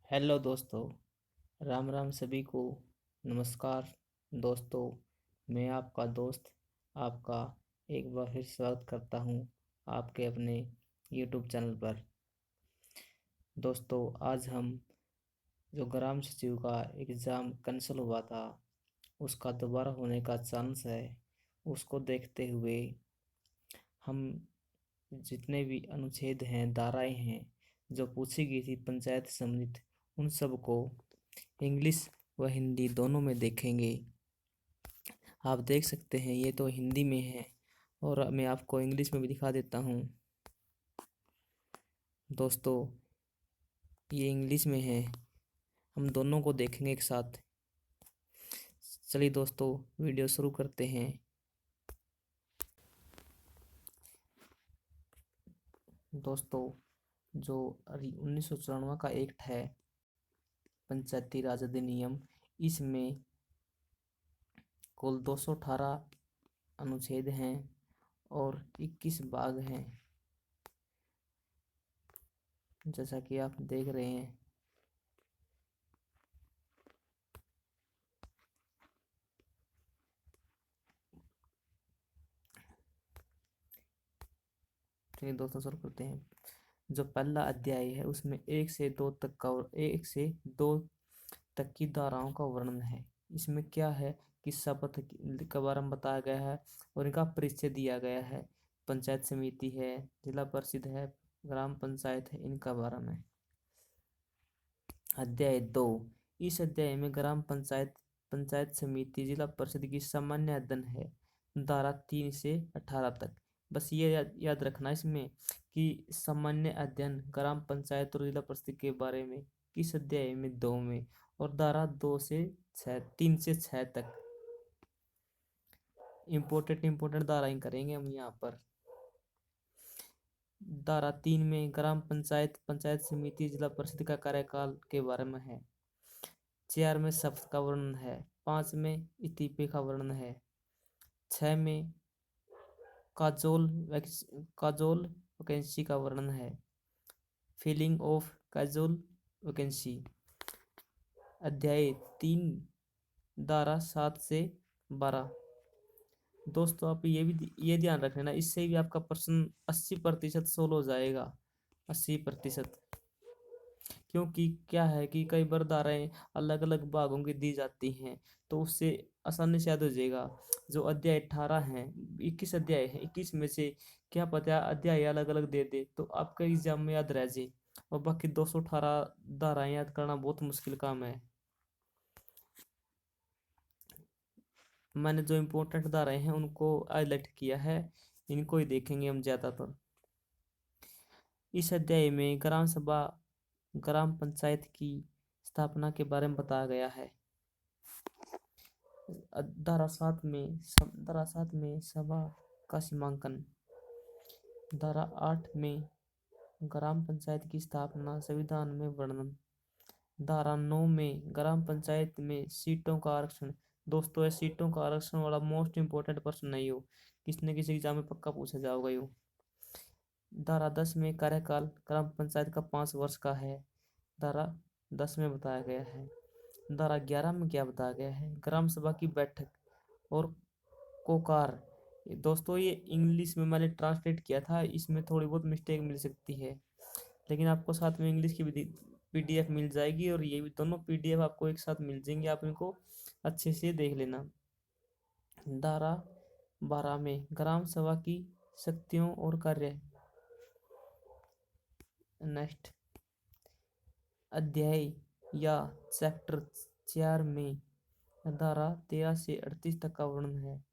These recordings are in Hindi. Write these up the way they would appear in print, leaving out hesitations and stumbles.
हेलो दोस्तों। राम राम सभी को। नमस्कार दोस्तों। मैं आपका दोस्त आपका एक बार फिर स्वागत करता हूँ आपके अपने यूट्यूब चैनल पर। दोस्तों, आज हम जो ग्राम सचिव का एग्ज़ाम कैंसिल हुआ था उसका दोबारा होने का चांस है, उसको देखते हुए हम जितने भी अनुच्छेद हैं, धाराएं हैं जो पूछी गई थी पंचायत सम्मिलित, उन सब को इंग्लिश व हिंदी दोनों में देखेंगे। आप देख सकते हैं ये तो हिंदी में है और मैं आपको इंग्लिश में भी दिखा देता हूँ। दोस्तों, ये इंग्लिश में है, हम दोनों को देखेंगे एक साथ। चलिए दोस्तों, वीडियो शुरू करते हैं। दोस्तों, जो 1994 का एक्ट है पंचायती राज अधिनियम, इसमें कुल 218 अनुच्छेद हैं और 21 भाग हैं, जैसा कि आप देख रहे हैं। चलिए दोस्तों शुरू करते हैं। जो पहला अध्याय है उसमें 1 से 2 तक की धाराओं का वर्णन है। इसमें क्या है कि शपथ के बारे में बताया गया है और इनका परिचय दिया गया है। पंचायत समिति है, जिला परिषद है, ग्राम पंचायत है, इनका बारे में। अध्याय 2। इस अध्याय में ग्राम पंचायत, पंचायत समिति, जिला परिषद की सामान्य अध्ययन है, धारा 3 से 18 तक। बस ये याद रखना इसमें कि सामान्य अध्ययन ग्राम पंचायत और जिला परिषद के बारे में किस अध्याय में, 2 में, और धारा 2 से 6, 3 से 6 तक इम्पोर्टेंट धाराएं करेंगे हम यहाँ पर। धारा 3 में ग्राम पंचायत, पंचायत समिति, जिला परिषद का कार्यकाल के बारे में है। 4 में शपथ का वर्णन है। 5 में इस्तीफे का वर्णन है। 6 में काजोल वैकेंसी का वर्णन है। Filling of casual vacancy. अध्याय 3, धारा 7 से 12। दोस्तों, आप ये ध्यान रखना, इससे भी आपका प्रश्न 80% सोल्व हो जाएगा। 80%। क्योंकि क्या है कि कई बार धाराएं अलग अलग भागों की दी जाती हैं, तो उससे आसानी से याद हो जाएगा। जो अध्याय 18 है, 21 अध्याय है, 21 में से क्या पता अध्याय अलग अलग दे दे तो आपका एग्जाम में याद रह जाए, और बाकी 218 धाराएं याद करना बहुत मुश्किल काम है। मैंने जो इम्पोर्टेंट धाराएं हैं उनको हाईलाइट किया है, इनको ही देखेंगे हम ज्यादातर। इस अध्याय में ग्राम सभा, ग्राम पंचायत की स्थापना के बारे में बताया गया है। धारा 7 में सभा का सीमांकन। धारा 8 में ग्राम पंचायत की स्थापना, संविधान में वर्णन। धारा 9 में ग्राम पंचायत में सीटों का आरक्षण। दोस्तों, ये सीटों का आरक्षण वाला मोस्ट इम्पोर्टेंट प्रश्न नहीं हो, किसी न किसी एग्जाम में पक्का पूछा जाओगा यो। धारा 10 में कार्यकाल ग्राम पंचायत का 5 वर्ष का है, धारा 10 में बताया गया है। धारा 11 में क्या बताया गया है, ग्राम सभा की बैठक और कोकार। दोस्तों, ये इंग्लिश में मैंने ट्रांसलेट किया था, इसमें थोड़ी बहुत मिस्टेक मिल सकती है, लेकिन आपको साथ में इंग्लिश की भी पीडीएफ मिल जाएगी, और ये भी दोनों पीडीएफ आपको एक साथ मिल जाएंगे, आप इनको अच्छे से देख लेना। धारा 12 में ग्राम सभा की शक्तियों और कार्य। नेक्स्ट अध्याय या चैप्टर 4 में धारा 13 से 38 तक का वर्णन है।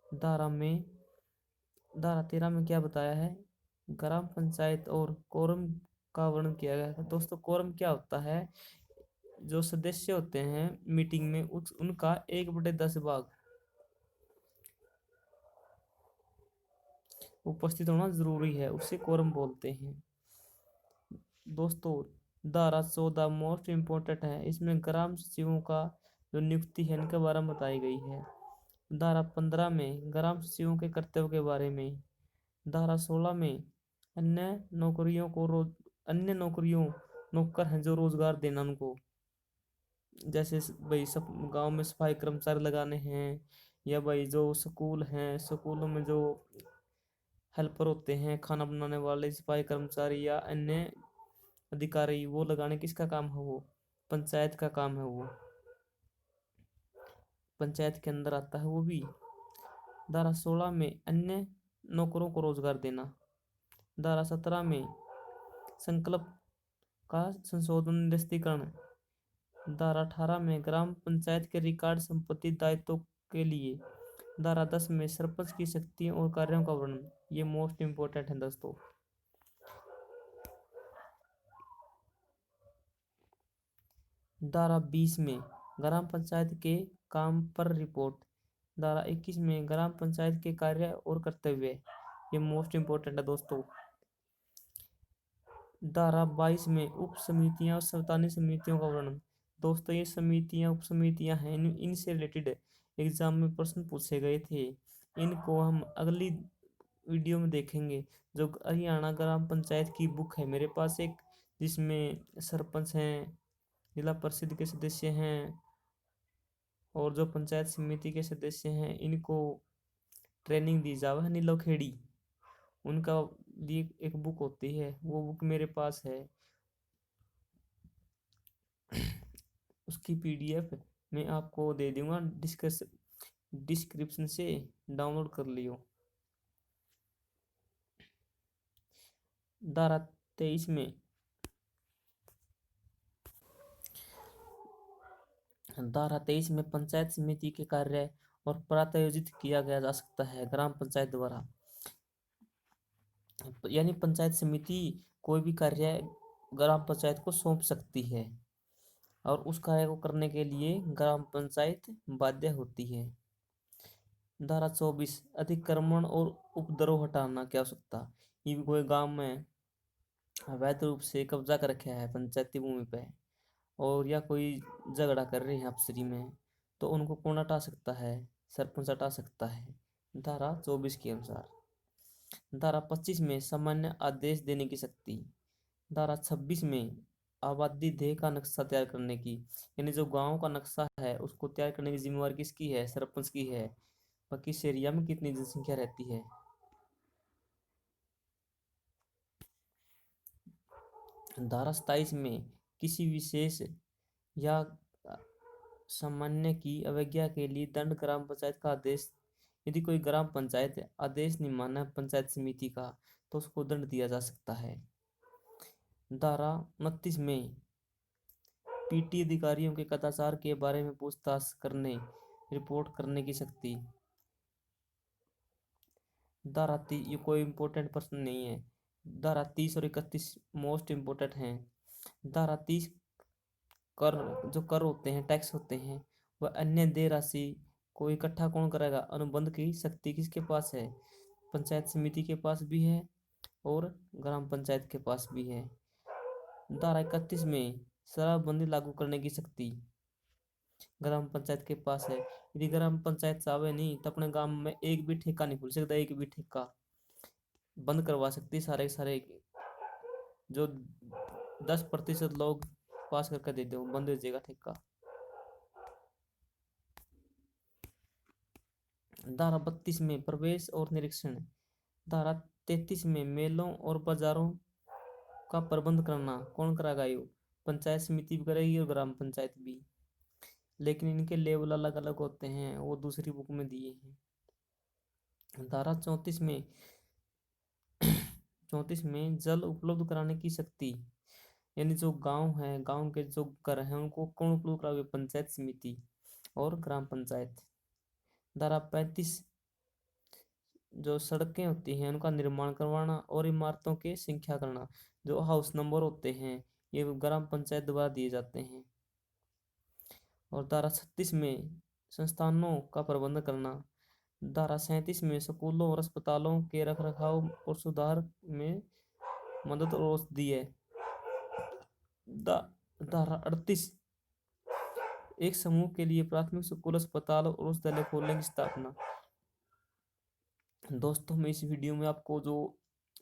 धारा 13 में क्या बताया है, ग्राम पंचायत और कोरम का वर्णन किया गया है। दोस्तों, कोरम क्या होता है, जो सदस्य होते हैं मीटिंग में उनका 1/10 भाग उपस्थित होना जरूरी है, उसे कोरम बोलते हैं। दोस्तों, धारा 14 मोस्ट इम्पोर्टेंट है, इसमें ग्राम सचिवों का जो नियुक्ति है इनके बारे में बताई गई है। धारा 15 में ग्राम सचिवों के कर्तव्य के बारे में। धारा 16 में अन्य नौकरियों नौकर हैं जो रोजगार देना उनको, जैसे भाई सब गांव में सफाई कर्मचारी लगाने हैं, या भाई जो स्कूल हैं, स्कूलों में जो हेल्पर होते हैं, खाना बनाने वाले सफाई कर्मचारी या अन्य अधिकारी, वो लगाने किसका काम है? वो पंचायत का काम है, वो पंचायत के अंदर आता है वो भी। धारा 16 में अन्य नौकरों को रोजगार देना। धारा 17 में संकल्प का संशोधन निरस्तीकरण। धारा 18 में ग्राम पंचायत के रिकॉर्ड संपत्ति दायित्वों के लिए। धारा 10 में सरपंच की शक्तियों और कार्यों का वर्णन। ये मोस्ट इंपोर्टेंट है दोस्तों। धारा 20 में ग्राम पंचायत के काम पर रिपोर्ट। धारा 21 में ग्राम पंचायत के कार्य और कर्तव्य। ये मोस्ट इंपोर्टेंट है दोस्तों। धारा 22 में उप समितियां और संस्थानीय समितियों का वर्णन। दोस्तों ये समितियां उप समितियां हैं, इनसे रिलेटेड एग्जाम में प्रश्न पूछे गए थे। इनको हम अगली वीडियो में देखेंगे। जो हरियाणा ग्राम पंचायत की बुक है मेरे पास एक, जिसमें सरपंच हैं, जिला परिषद के सदस्य हैं, और जो पंचायत समिति के सदस्य हैं, इनको ट्रेनिंग दी जावा है नीलो खेड़ी, उनका लिए एक बुक होती है, वो बुक मेरे पास है। उसकी पीडीएफ मैं आपको दे दूंगा, डिस्क्रिप्शन से डाउनलोड कर लियो। धारा 23 में पंचायत समिति के कार्य और प्रायोजित किया गया जा सकता है ग्राम पंचायत द्वारा। यानी पंचायत समिति कोई भी कार्य ग्राम पंचायत को सौंप सकती है, और उस कार्य को करने के लिए ग्राम पंचायत बाध्य होती है। धारा 24 अतिक्रमण और उपद्रव हटाना की आवश्यकता। ये कोई गांव में अवैध रूप से कब्जा कर रखा है पंचायती भूमि पे, और या कोई झगड़ा कर रहे हैं आपसी में, तो उनको कौन हटा सकता है? सरपंच हटा सकता है, धारा 24 के अनुसार। धारा 25 में सामान्य आदेश देने की शक्ति। धारा 26 में आबादी देह का नक्शा तैयार करने की, यानी जो गांव का नक्शा है उसको तैयार करने की जिम्मेवारी किसकी है? सरपंच की है। बाकी इस एरिया में कितनी जनसंख्या रहती है। धारा 27 में किसी विशेष या सामान्य की अवज्ञा के लिए दंड ग्राम पंचायत का आदेश। यदि कोई ग्राम पंचायत आदेश नहीं माना पंचायत समिति का, तो उसको दंड दिया जा सकता है। धारा 29 में पीटी अधिकारियों के कदाचार के बारे में पूछताछ करने, रिपोर्ट करने की शक्ति। धारा 30 ये कोई इंपॉर्टेंट प्रश्न नहीं है। धारा 30 और 31 मोस्ट इंपोर्टेंट हैं। धारा 30 कर, जो कर होते हैं, टैक्स होते हैं, वह अन्य देय राशि को इकट्ठा कौन करेगा? अनुबंध की शक्ति किसके पास है? पंचायत समिति के पास भी है और ग्राम पंचायत के पास भी है। धारा 31 में शराबबंदी लागू करने की शक्ति ग्राम पंचायत के पास है। यदि ग्राम पंचायत चाहे नहीं तो अपने गांव में एक भी ठेका नहीं खुल सकता, एक भी ठेका बंद करवा सकती सारे सारे, जो 10% लोग पास करके दे दो बंद हो जाएगा ठेका। धारा 32 में प्रवेश और निरीक्षण। धारा 33 में मेलों और बाजारों का प्रबंध करना कौन कराएगा? ये पंचायत समिति भी करेगी और ग्राम पंचायत भी, लेकिन इनके लेवल अलग अलग होते हैं, वो दूसरी बुक में दिए हैं। धारा 34 में 34 में जल उपलब्ध कराने की शक्ति, यानी जो गांव है, गांव के जो घर हैं उनको कौन उपलब्ध करावे? पंचायत समिति और ग्राम पंचायत। धारा 35 जो सड़कें होती हैं उनका निर्माण करवाना और इमारतों की संख्या करना, जो हाउस नंबर होते हैं ये ग्राम पंचायत द्वारा दिए जाते हैं। और धारा 36 में संस्थानों का प्रबंध करना। धारा 37 में स्कूलों और अस्पतालों के रखरखाव और सुधार में मदद और औषधि है। धारा 38 एक समूह के लिए प्राथमिक स्कूल, अस्पताल और औषधालय खोलने की स्थापना। दोस्तों मैं इस वीडियो में आपको जो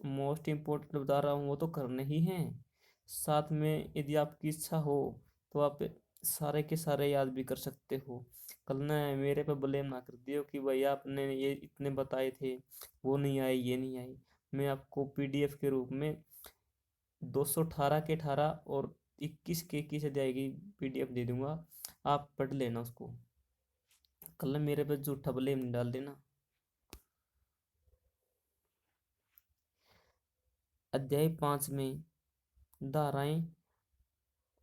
मोस्ट इम्पोर्टेंट बता रहा हूँ वो तो करने ही हैं, साथ में यदि आपकी इच्छा हो तो आप सारे के सारे याद भी कर सकते हो। कल ना मेरे पे ब्लेम ना कर दियो कि भैया आपने ये इतने बताए थे, वो नहीं आए, ये नहीं आए। मैं आपको पीडीएफ के रूप में 218 के 18 और 21 के 21 अध्याय की पीडीएफ दे दूंगा, आप पढ़ लेना उसको। कल मेरे पे झूठा ब्लेम नहीं डाल देना। अध्याय 5 में धाराएं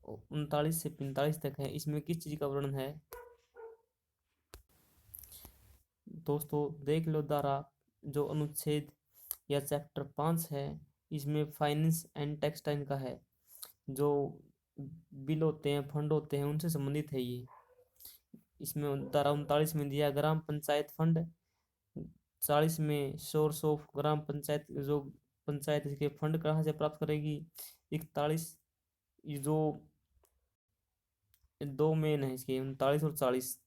39 से 45 तक है। इसमें किस चीज का वर्णन है दोस्तों, देख लो। धारा जो अनुच्छेद या चैप्टर 5 है, इसमें फाइनेंस एंड टेक्सटाइल का है। जो बिल होते हैं, फंड होते हैं, उनसे संबंधित है ये। इसमें धारा 39 में दिया ग्राम पंचायत फंड, 40 में सोर्स ऑफ ग्राम पंचायत, जो पंचायत इसके फंड कहाँ से प्राप्त करेगी। 41 ये जो दो मेन है इसके, 39 और 40।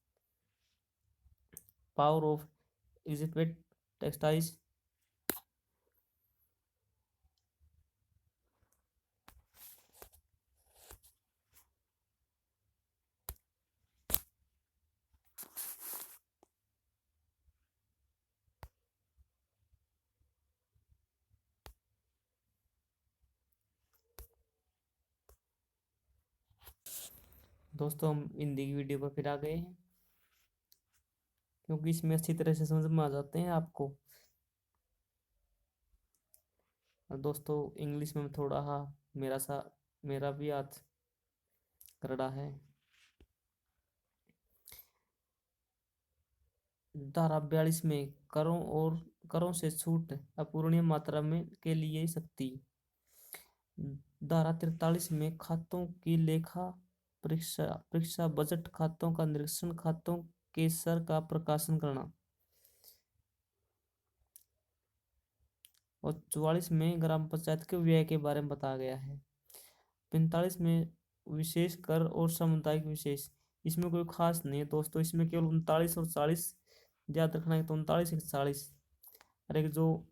Power of executive textiles. दोस्तों हम हिंदी की वीडियो पर फिर आ गए हैं, क्योंकि इसमें अच्छी तरह से समझ में आ जाते हैं आपको। और दोस्तों इंग्लिश में थोड़ा मेरा भी हाथ करड़ा है। धारा 42 में करों से छूट अपूर्णीय मात्रा में के लिए सख्ती। धारा 43 में खातों की लेखा परीक्षा परीक्षा बजट, खातों का निरीक्षण, खातों के सर का प्रकाशन करना। और 44 में ग्राम पंचायत के व्यय के बारे में बताया गया है। 45 में विशेष कर और सामुदायिक विशेष। इसमें कोई खास नहीं है दोस्तों, इसमें केवल 39 और 40 याद रखना है। तो 39 एक 40 और एक जो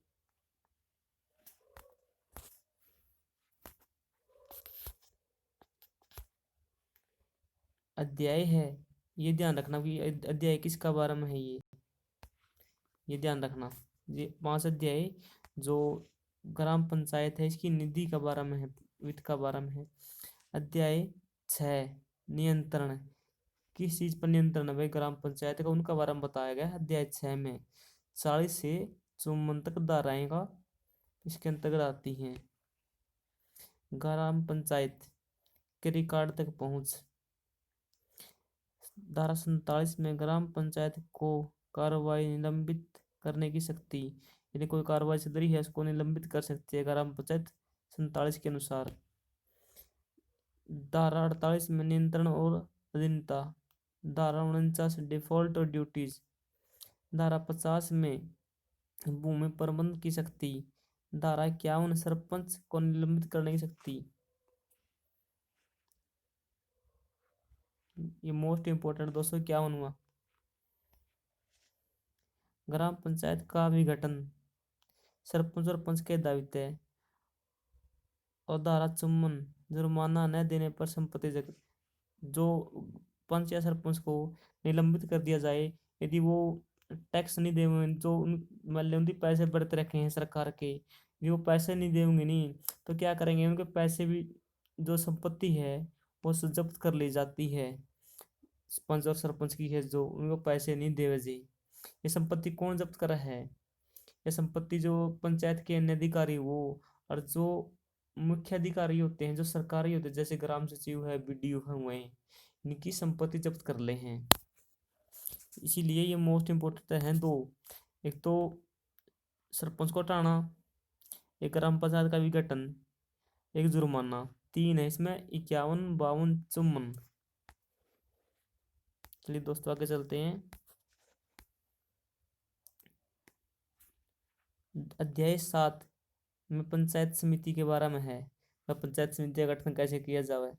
अध्याय है, ये ध्यान रखना कि अध्याय किसका बारे में है। ये ध्यान रखना, ये 5 अध्याय जो ग्राम पंचायत है इसकी निधि का बारे में है, वित्त का बारे में है। अध्याय 6 नियंत्रण, किस चीज पर नियंत्रण है भाई ग्राम पंचायत का, उनका बारे में बताया गया है अध्याय 6 में। 40 से 54 तक धाराएं का इसके अंतर्गत आती हैं। ग्राम पंचायत के रिकॉर्ड तक पहुंच। धारा 47 में ग्राम पंचायत को कार्रवाई निलंबित करने की शक्ति। यदि कोई कार्रवाई चल रही है उसको निलंबित कर सकती है ग्राम पंचायत 47 के अनुसार। धारा 48 में नियंत्रण और अधीनता। धारा 49 डिफॉल्ट और ड्यूटीज। धारा 50 में भूमि प्रबंध की शक्ति। धारा 51 सरपंच को निलंबित करने की शक्ति। ये मोस्ट इंपोर्टेंट दोस्तों 51वां, ग्राम पंचायत का विघटन सरपंच और पंच के दायित्व है। और धारा 54 जुर्माना न देने पर संपत्ति जब्त। जो पंच या सरपंच को निलंबित कर दिया जाए यदि वो टैक्स नहीं देंगे, जो मान लो उनके पैसे बढ़ते रखे हैं सरकार के, यदि वो पैसे नहीं देंगे नहीं तो क्या करेंगे, उनके पैसे भी, जो संपत्ति है वो जब्त कर ली जाती है। पंच और सरपंच की है जो उनको पैसे नहीं देवे जी, ये संपत्ति कौन जब्त कर रहा है, ये संपत्ति जो पंचायत के अन्य अधिकारी वो, और जो मुख्य अधिकारी होते हैं, जो सरकारी होते हैं, जैसे ग्राम सचिव है, बीडीओ है, हुए इनकी संपत्ति जब्त कर ले हैं। इसीलिए ये मोस्ट इम्पोर्टेंट है दो, एक तो सरपंच को हटाना, एक ग्राम पंचायत का विघटन, एक जुर्माना। 3 है इसमें, 51 52 54। चलिए दोस्तों आगे चलते हैं। अध्याय 7 में पंचायत समिति के बारे में है, पंचायत समिति का गठन कैसे किया जाए।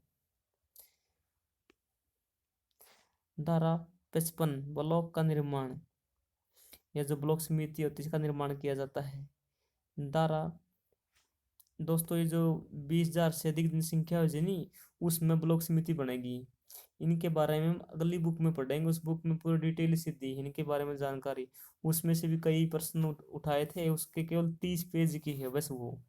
धारा 55 ब्लॉक का निर्माण, या जो ब्लॉक समिति होती है इसका निर्माण किया जाता है। धारा दोस्तों ये जो 20,000 से अधिक जनसंख्या हो जानी, उसमें ब्लॉक समिति बनेगी। इनके बारे में हम अगली बुक में पढ़ेंगे, उस बुक में पूरी डिटेल से दी है इनके बारे में जानकारी। उसमें से भी कई प्रश्न उठाए थे, उसके केवल 30 पेज की है बस वो।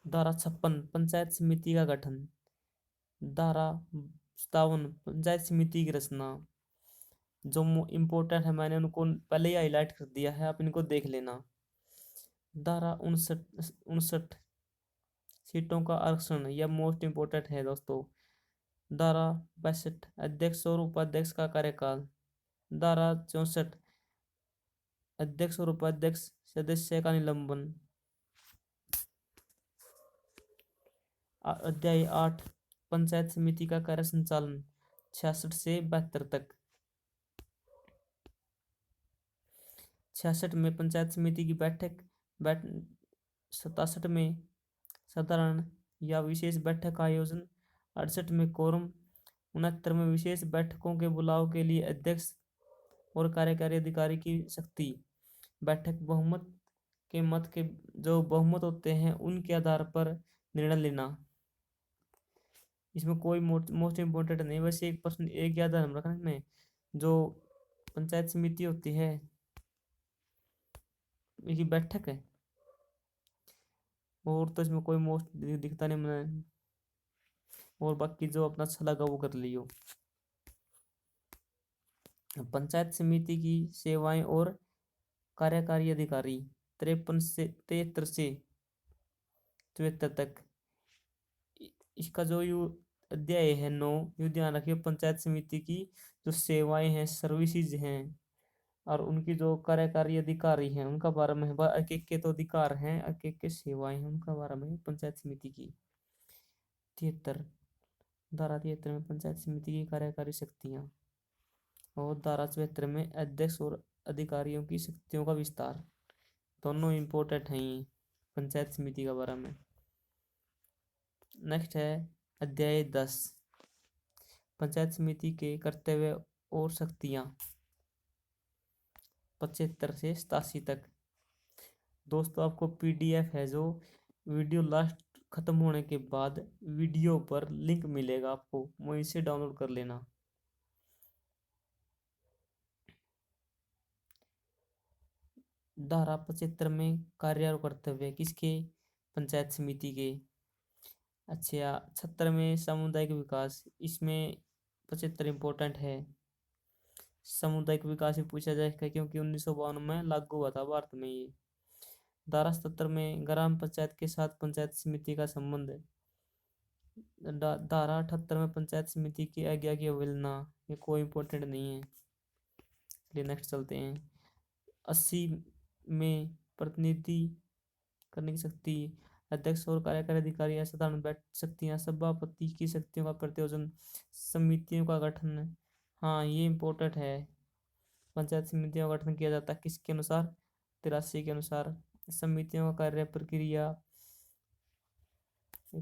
धारा 56 पंचायत समिति का गठन। धारा 57 पंचायत समिति की रचना। जो इम्पोर्टेंट है मैंने उनको पहले ही हाईलाइट कर दिया है, आप इनको देख लेना। धारा 59 सीटों का आरक्षण, यह मोस्ट इम्पोर्टेंट है दोस्तों। धारा 62 अध्यक्ष और उपाध्यक्ष का कार्यकाल। धारा 64 अध्यक्ष और उपाध्यक्ष सदस्य का निलंबन। अध्याय 8 पंचायत समिति का कार्य संचालन 66 से 72 तक। 66 में पंचायत समिति की बैठ 67 में साधारण या विशेष बैठक का आयोजन। 68 में कोरम। 69 में विशेष बैठकों के बुलाव के लिए अध्यक्ष और कार्यकारी अधिकारी की शक्ति। बैठक बहुमत के मत के जो बहुमत होते हैं उनके आधार पर निर्णय लेना। इसमें कोई मोस्ट इम्पोर्टेंट नहीं, वैसे एक प्रश्न एक याद रखना में, जो पंचायत समिति होती है ये बैठक है, और तो इसमें कोई मोस्ट दिखता नहीं मैंने, और बाकी जो अपना अच्छा लगा वो कर लियो। पंचायत समिति की सेवाएं और कार्यकारी अधिकारी 53 से 73 से 74 तक। इसका जो यू अध्याय है 9, यू ध्यान रखिए पंचायत समिति की जो सेवाएं हैं सर्विसेज हैं और उनकी जो कार्यकारी अधिकारी हैं उनका बारे में, एक एक के तो अधिकार हैं, एक एक के सेवाएं हैं, उनका बारे में पंचायत समिति की। 73 धारा 73 में पंचायत समिति की कार्यकारी शक्तियां, और धारा 74 में अध्यक्ष और अधिकारियों की शक्तियों का विस्तार। दोनों इम्पोर्टेंट हैं ये पंचायत समिति के बारे में। नेक्स्ट है अध्याय 10 पंचायत समिति के कर्तव्य और शक्तियां 75 से 87 तक। दोस्तों आपको पीडीएफ है जो वीडियो लास्ट खत्म होने के बाद वीडियो पर लिंक मिलेगा आपको, वहीं से डाउनलोड कर लेना। धारा 75 में कार्य और कर्तव्य किसके? पंचायत समिति के। अच्छा 76 में सामुदायिक विकास, इसमें 75 इम्पोर्टेंट है। सामुदायिक विकास भी पूछा जाएगा क्योंकि 1952 में लागू हुआ था भारत में ये। धारा 77 में ग्राम पंचायत के साथ पंचायत समिति का संबंध। धारा 78 में पंचायत समिति की आज्ञा की अवहेलना, ये कोई इम्पोर्टेंट नहीं है, चलिए नेक्स्ट चलते हैं। 80 में प्रतिनिधि करने की शक्ति, अध्यक्ष और कार्यकारी अधिकारी असाधारण बैठ शक्तियां, सभापति की शक्तियों का प्रत्योजन, समितियों का गठन। हाँ ये इम्पोर्टेंट है, पंचायत समितियों का गठन किया जाता है किसके अनुसार? 83 के अनुसार। समितियों का कार्य प्रक्रिया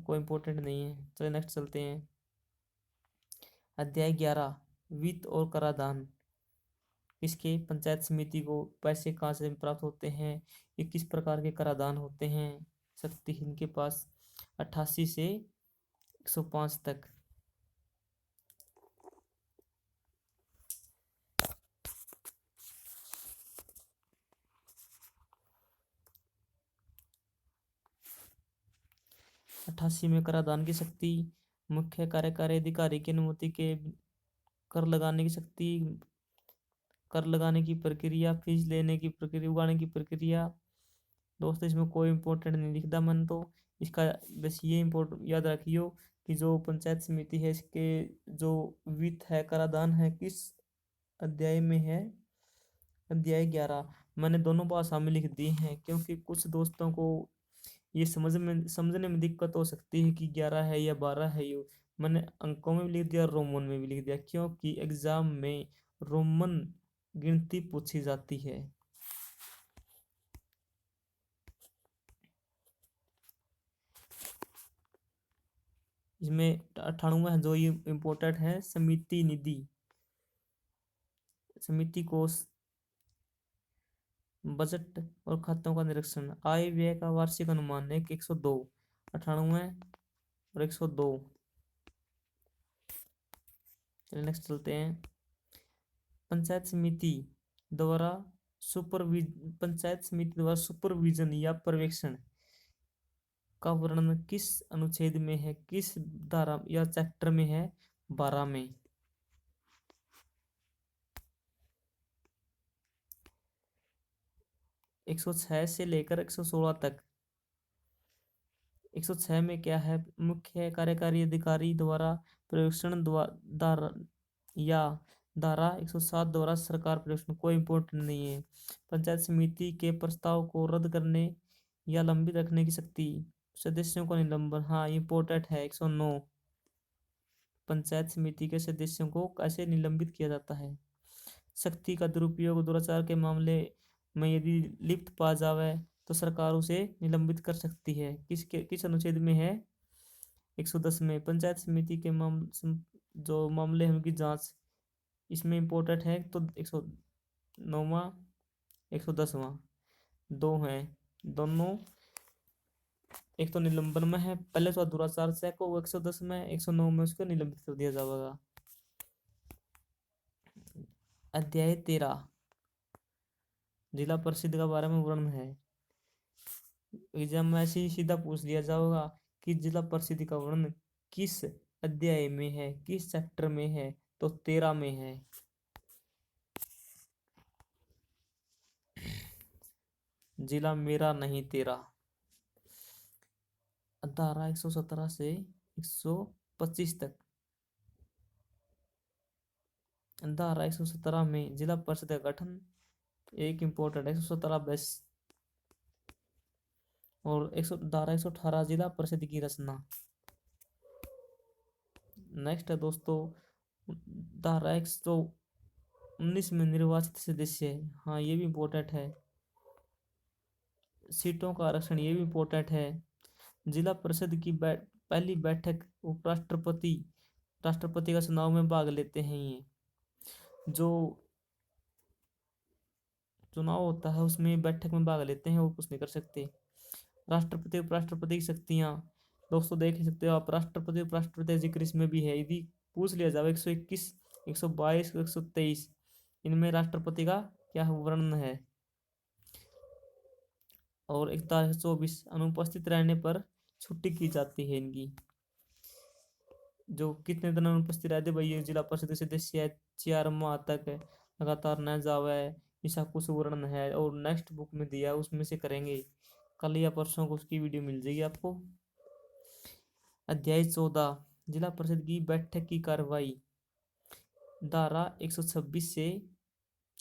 कोई इम्पोर्टेंट नहीं है, चलिए नेक्स्ट चलते हैं। अध्याय 11 वित्त और कराधान किसके? पंचायत समिति को पैसे कहाँ से प्राप्त होते हैं, ये किस प्रकार के कराधान होते हैं, शक्ति इनके पास। 88 से 105 तक। अट्ठासी में कराधान की शक्ति, मुख्य कार्यकारी अधिकारी की अनुमति के कर लगाने की शक्ति, कर लगाने की प्रक्रिया, फीस लेने की प्रक्रिया, उगाने की प्रक्रिया। दोस्तों इसमें कोई इम्पोर्टेंट नहीं दिखता मन तो, इसका बस ये इम्पोर्टेंट याद रखियो कि जो पंचायत समिति है इसके जो वित्त है कराधान है किस अध्याय में है? अध्याय 11। मैंने दोनों भाषा में लिख दी हैं क्योंकि कुछ दोस्तों को ये समझने में दिक्कत हो सकती है कि 11 है या 12 है। ये मैंने अंकों में भी लिख दिया, रोमन में भी लिख दिया, क्योंकि एग्जाम में रोमन गिनती पूछी जाती है। इसमें 98 जो ये इम्पोर्टेंट है, समिति निधि, समिति कोष बजट और खातों का निरीक्षण। आय व्यय का वार्षिक अनुमान है 102, 98 और 102। चलिए नेक्स्ट चलते हैं। पंचायत समिति द्वारा सुपरविजन या पर्यवेक्षण का वर्णन किस अनुच्छेद में है, किस धारा या चैप्टर में है? 12 में। 106 से लेकर 116 तक। 106 में क्या है? मुख्य कार्यकारी अधिकारी द्वारा पर्यवेक्षण धारा या धारा 107 द्वारा सरकार पर्यवेक्षण। कोई इंपॉर्टेंट नहीं है। पंचायत समिति के प्रस्ताव को रद्द करने या लंबित रखने की शक्ति। सदस्यों का निलंबन, हाँ इंपॉर्टेंट है। 109 पंचायत समिति के सदस्यों को कैसे निलंबित किया जाता है। शक्ति का दुरुपयोग दुराचार के मामले में यदि लिप्त पा जावे तो सरकार उसे निलंबित कर सकती है। किस अनुच्छेद में है? 110 में। पंचायत समिति के जो मामले हैं उनकी जांच, इसमें इम्पोर्टेंट है तो 109वां 110वां दो हैं दोनों। एक तो निलंबन में है, पहले तो दुराचार से को 110 में, 109 में उसको निलंबित कर दिया जाएगा। अध्याय 13 जिला परिषद का बारे में वर्णन है। एग्जाम में ऐसे ही सीधा पूछ लिया जाएगा कि जिला परिषद का वर्णन किस अध्याय में है, किस चैप्टर में है? तो 13 में है। जिला मेरा नहीं तेरा। धारा 117 से 125 तक। धारा 117 में जिला परिषद का गठन एक इम्पोर्टेंट 117 बस। और धारा 118 जिला परिषद की रचना। नेक्स्ट है दोस्तों धारा 119 में निर्वाचित सदस्य। हाँ ये भी इम्पोर्टेंट है। सीटों का आरक्षण, ये भी इम्पोर्टेंट है। जिला परिषद की पहली बैठक राष्ट्रपति का चुनाव में भाग लेते हैं। ये जो चुनाव होता है उसमें बैठक में भाग लेते हैं, वो कुछ नहीं कर सकते। राष्ट्रपति उपराष्ट्रपति की शक्तियां दोस्तों देख सकते हो आप। राष्ट्रपति उपराष्ट्रपति जिक्र इसमें भी है। यदि पूछ लिया जाए 121, 122, 123 इनमें राष्ट्रपति का क्या वर्णन है। और 124 अनुपस्थित रहने पर छुट्टी की जाती है इनकी। जो कितने दिन अनुपस्थित रहते भाई जिला परिषद सदस्य 4 माह तक लगातार न जावे, ऐसा कुछ वर्णन है। और नेक्स्ट बुक में दिया उसमें से करेंगे, कल या परसों को उसकी वीडियो मिल जाएगी आपको। अध्याय 14 जिला परिषद की बैठक की कार्रवाई। धारा 126 से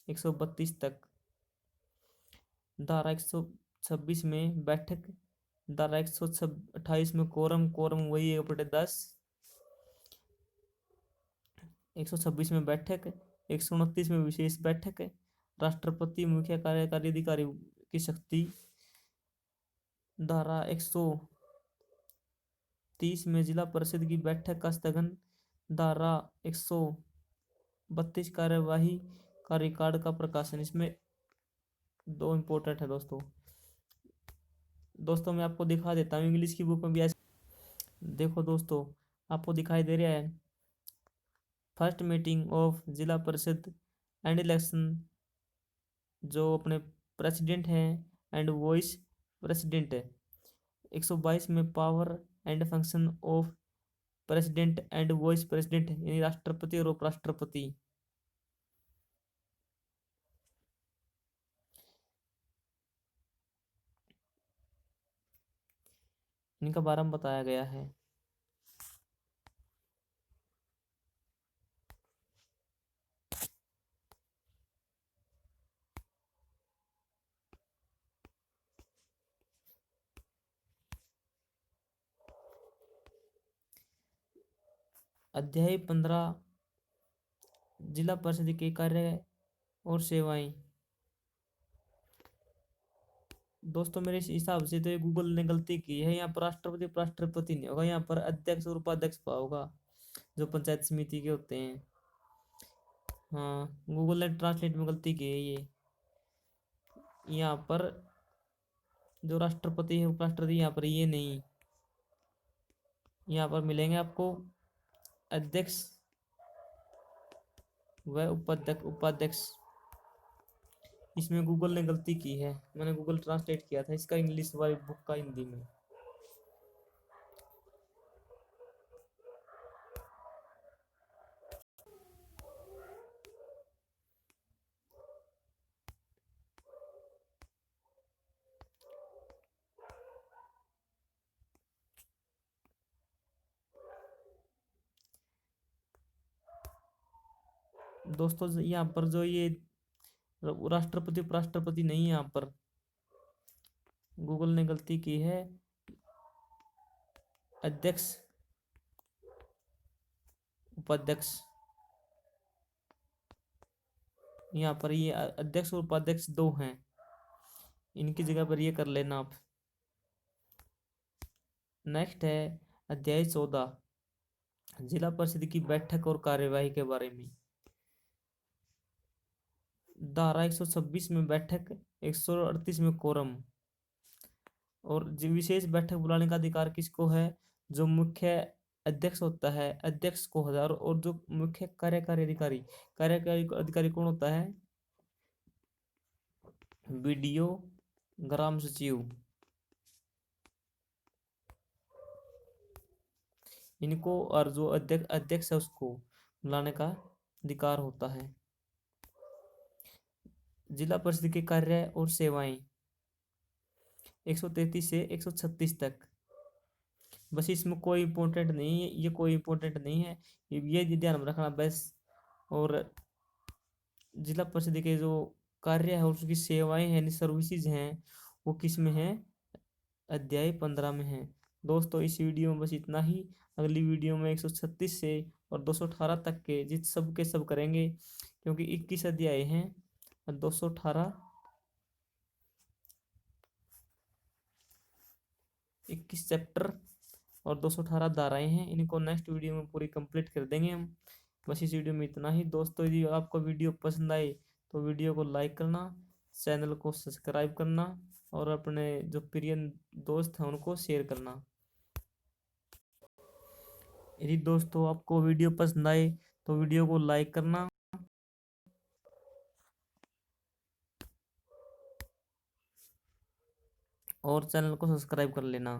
132 तक। धारा 126 में बैठक। धारा 128 में कोरम वही 1/10। 126 में बैठक। 129 में विशेष बैठक। राष्ट्रपति मुख्य कार्यकारी अधिकारी की शक्ति। धारा 130 में जिला परिषद की बैठक का स्थगन। धारा 132 कार्यवाही का रिकॉर्ड का प्रकाशन। इसमें दो इंपॉर्टेंट है दोस्तों मैं आपको दिखा देता हूँ इंग्लिश की बुक में भी ऐसे। देखो दोस्तों आपको दिखाई दे रहा है फर्स्ट मीटिंग ऑफ जिला परिषद एंड इलेक्शन। जो अपने प्रेसिडेंट हैं एंड वाइस प्रेसिडेंट है। 122 में power and function of president and vice president यानी राष्ट्रपति और उपराष्ट्रपति। इनका बारे में बताया गया है। अध्याय 15 जिला परिषद के कार्य और सेवाएं। दोस्तों मेरे हिसाब से तो ये गूगल ने गलती की है। यहाँ पर राष्ट्रपति नहीं होगा, यहाँ पर अध्यक्ष और उपाध्यक्ष होगा जो पंचायत समिति के होते हैं। हाँ गूगल ने ट्रांसलेट में गलती की है ये। यहाँ पर जो राष्ट्रपति है उपराष्ट्रपति यहाँ पर ये नहीं, यहाँ पर मिलेंगे आपको अध्यक्ष व उपाध्यक्ष। इसमें गूगल ने गलती की है, मैंने गूगल ट्रांसलेट किया था इसका इंग्लिश वाली बुक का हिंदी में। दोस्तों यहाँ पर जो ये राष्ट्रपति उपराष्ट्रपति नहीं है, यहाँ पर गूगल ने गलती की है, अध्यक्ष उपाध्यक्ष। यहाँ पर ये अध्यक्ष और उपाध्यक्ष दो हैं, इनकी जगह पर ये कर लेना आप। नेक्स्ट है अध्याय 14, जिला परिषद की बैठक और कार्यवाही के बारे में। धारा 126 में बैठक, 138 में कोरम। और विशेष बैठक बुलाने का अधिकार किसको है? जो मुख्य अध्यक्ष होता है, अध्यक्ष को हजार। और जो मुख्य कार्यकारी अधिकारी कौन होता है? बीडीओ, ग्राम सचिव। इनको और जो अध्यक्ष है उसको बुलाने का अधिकार होता है। जिला परिषद के कार्य और सेवाएं 133 से 136 तक। बस इसमें कोई इंपॉर्टेंट नहीं है, ये कोई इंपॉर्टेंट नहीं है, ये ध्यान में रखना बस। और जिला परिषद के जो कार्य है और उसकी सेवाएं हैं, सर्विसेज हैं, वो किस में है? अध्याय 15 में है। दोस्तों इस वीडियो में बस इतना ही। अगली वीडियो में 136 से और 218 तक के जित सब के सब करेंगे, क्योंकि 21 अध्याय हैं और 218 21 चैप्टर और 218 धाराएं हैं। इनको नेक्स्ट वीडियो में पूरी कंप्लीट कर देंगे हम। बस इस वीडियो में इतना ही। दोस्तों यदि आपको वीडियो पसंद आए तो वीडियो को लाइक करना, चैनल को सब्सक्राइब करना और अपने जो प्रिय दोस्त हैं उनको शेयर करना। यदि दोस्तों आपको वीडियो पसंद आए तो वीडियो को लाइक करना और चैनल को सब्सक्राइब कर लेना।